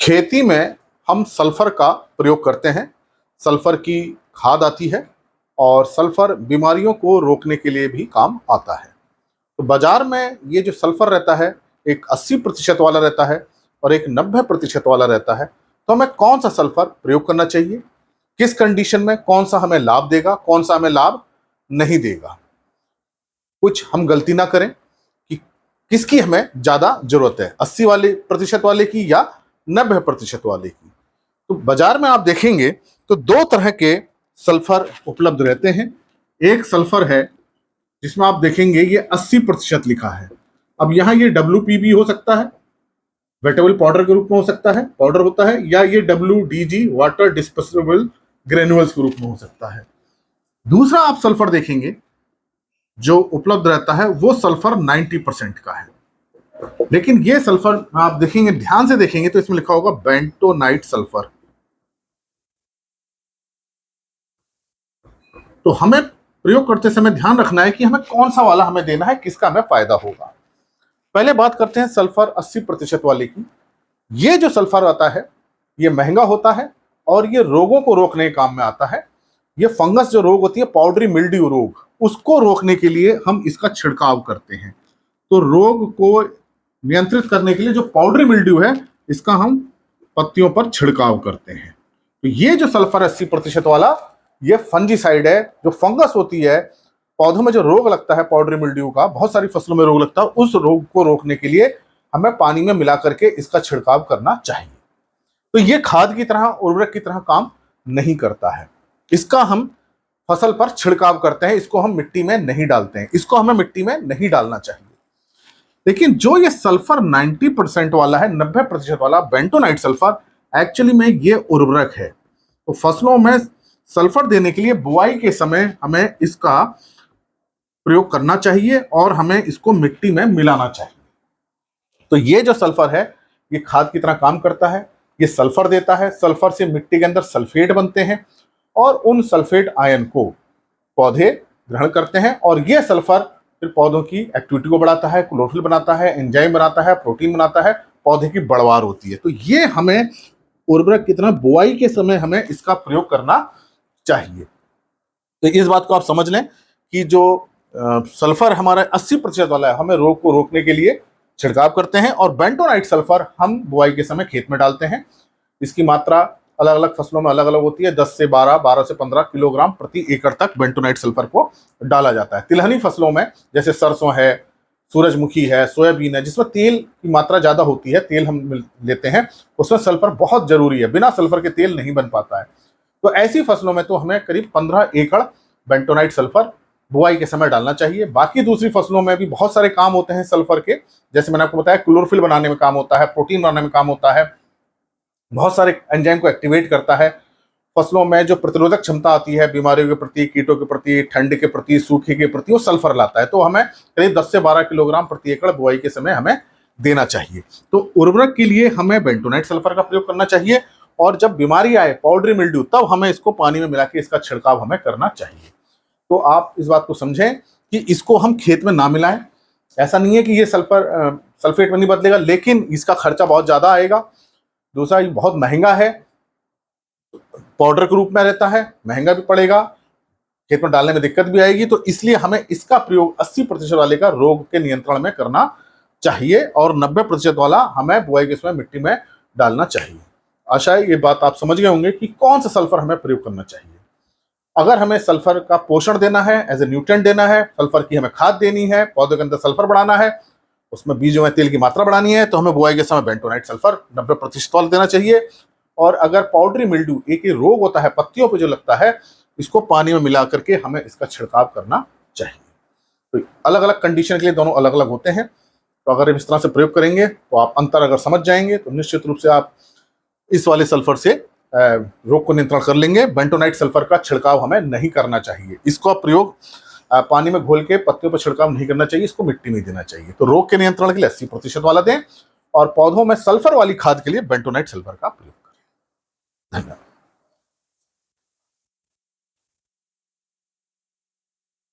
खेती में हम सल्फर का प्रयोग करते हैं। सल्फर की खाद आती है और सल्फर बीमारियों को रोकने के लिए भी काम आता है। तो बाजार में ये जो सल्फर रहता है एक 80% वाला रहता है और एक 90% वाला रहता है। तो हमें कौन सा सल्फर प्रयोग करना चाहिए, किस कंडीशन में कौन सा हमें लाभ देगा, कौन सा हमें लाभ नहीं देगा, कुछ हम गलती ना करें कि किसकी हमें ज्यादा जरूरत है, 80% वाले की या 90% वाले की। तो बाजार में आप देखेंगे तो दो तरह के सल्फर उपलब्ध रहते हैं। एक सल्फर है जिसमें आप देखेंगे ये 80% लिखा है। अब यहाँ ये WPB हो सकता है, वेटेबल पाउडर के रूप में हो सकता है, पाउडर होता है, या ये WDG वाटर डिस्पर्सिबल ग्रेनुअल्स के रूप में हो सकता है। दूसरा आप सल्फर देखेंगे जो उपलब्ध रहता है वो सल्फर 90% का है। लेकिन ये सल्फर आप देखेंगे, ध्यान से देखेंगे तो इसमें लिखा होगा बेंटोनाइट सल्फर। तो हमें प्रयोग करते समय ध्यान रखना है कि हमें कौन सा वाला हमें देना है, किसका हमें फायदा होगा। पहले बात करते हैं सल्फर 80% वाले की। ये जो सल्फर आता है ये महंगा होता है और ये रोगों को रोकने के काम में आता है। ये फंगस जो रोग होती है, पाउडरी मिल्ड्यू रोग, उसको रोकने के लिए हम इसका छिड़काव करते हैं। तो रोग को नियंत्रित करने के लिए जो पाउडरी मिल्ड्यू है इसका हम पत्तियों पर छिड़काव करते हैं। तो ये जो सल्फर 80% वाला ये फंजीसाइड है, जो फंगस होती है पौधों में, जो रोग लगता है पाउडरी मिल्ड्यू का, बहुत सारी फसलों में रोग लगता है, उस रोग को रोकने के लिए हमें पानी में मिला करके इसका छिड़काव करना चाहिए। तो ये खाद की तरह, उर्वरक की तरह काम नहीं करता है। इसका हम फसल पर छिड़काव करते हैं, इसको हम मिट्टी में नहीं डालते हैं, इसको हमें मिट्टी में नहीं डालना चाहिए। लेकिन जो ये सल्फर 90% वाला है, 90% वाला बेंटोनाइट सल्फर, एक्चुअली में ये उर्वरक है। तो फसलों में सल्फर देने के लिए बुआई के समय हमें इसका प्रयोग करना चाहिए और हमें इसको मिट्टी में मिलाना चाहिए। तो ये जो सल्फर है ये खाद की तरह काम करता है। ये सल्फर देता है, सल्फर से मिट्टी के अंदर सल्फेट बनते हैं और उन सल्फेट आयन को पौधे ग्रहण करते हैं और ये सल्फर फिर पौधों की एक्टिविटी को बढ़ाता है, क्लोरोफिल बनाता है, एंजाइम बनाता है, प्रोटीन बनाता है, पौधे की बढ़वार होती है। तो ये हमें उर्वरक की तरह बुआई के समय हमें इसका प्रयोग करना चाहिए। तो इस बात को आप समझ लें कि जो सल्फर हमारा 80% वाला है, हमें रोग को रोकने के लिए छिड़काव करते हैं, और बेंटोनाइट सल्फर हम बुआई के समय खेत में डालते हैं। इसकी मात्रा अलग अलग फसलों में अलग अलग होती है, 10 से 12, 12 से 15 किलोग्राम प्रति एकड़ तक बेंटोनाइट सल्फर को डाला जाता है। तिलहनी फसलों में जैसे सरसों है, सूरजमुखी है, सोयाबीन है, जिसमें तेल की मात्रा ज्यादा होती है, तेल हम लेते हैं, उसमें सल्फर बहुत जरूरी है, बिना सल्फर के तेल नहीं बन पाता है। तो ऐसी फसलों में तो हमें करीब 15 एकड़ बेंटोनाइट सल्फर बुआई के समय डालना चाहिए। बाकी दूसरी फसलों में भी बहुत सारे काम होते हैं सल्फर के, जैसे मैंने आपको बताया क्लोरोफिल बनाने में काम होता है, प्रोटीन बनाने में काम होता है, बहुत सारे एंजाइम को एक्टिवेट करता है। फसलों में जो प्रतिरोधक क्षमता आती है बीमारियों के प्रति, कीटों के प्रति, ठंड के प्रति, सूखे के प्रति, वो सल्फर लाता है। तो हमें करीब 10 से 12 किलोग्राम प्रति एकड़ बुआई के समय हमें देना चाहिए। तो उर्वरक के लिए हमें बेंटोनाइट सल्फर का प्रयोग करना चाहिए, और जब बीमारी आए पाउडरी मिल्ड्यू, तब हमें इसको पानी में मिला के इसका छिड़काव हमें करना चाहिए। तो आप इस बात को समझें कि इसको हम खेत में ना मिलाएं। ऐसा नहीं है कि ये सल्फेट में नहीं बदलेगा, लेकिन इसका खर्चा बहुत ज्यादा आएगा। दूसरा, ये बहुत महंगा है, पाउडर के रूप में रहता है, महंगा भी पड़ेगा, खेत में डालने में दिक्कत भी आएगी। तो इसलिए हमें इसका प्रयोग 80% वाले का रोग के नियंत्रण में करना चाहिए, और 90% वाला हमें बुआई के समय मिट्टी में डालना चाहिए। आशा है ये बात आप समझ गए होंगे कि कौन सा सल्फर हमें प्रयोग करना चाहिए। अगर हमें सल्फर का पोषण देना है, एज ए न्यूट्रिएंट देना है, सल्फर की हमें खाद देनी है, पौधे के अंदर सल्फर बढ़ाना है, उसमें बीजों में तेल की मात्रा बढ़ानी है, तो हमें बुआई के समय बेंटोनाइट सल्फर 90% वाला देना चाहिए। और अगर पाउडरी मिल्ड्यू, एक ही रोग होता है पत्तियों पर जो लगता है, इसको पानी में मिला करके हमें इसका छिड़काव करना चाहिए। तो अलग अलग कंडीशन के लिए दोनों अलग अलग होते हैं। तो अगर इस तरह से प्रयोग करेंगे तो आप अंतर अगर समझ जाएंगे तो निश्चित रूप से आप इस वाले सल्फर से रोग को नियंत्रण कर लेंगे। बेंटोनाइट सल्फर का छिड़काव हमें नहीं करना चाहिए, इसको प्रयोग पानी में घोल के पत्तियों पर छिड़काव नहीं करना चाहिए, इसको मिट्टी में देना चाहिए। तो रोग के नियंत्रण के लिए 80% वाला दें, और पौधों में सल्फर वाली खाद के लिए बेंटोनाइट सल्फर का प्रयोग करें। धन्यवाद।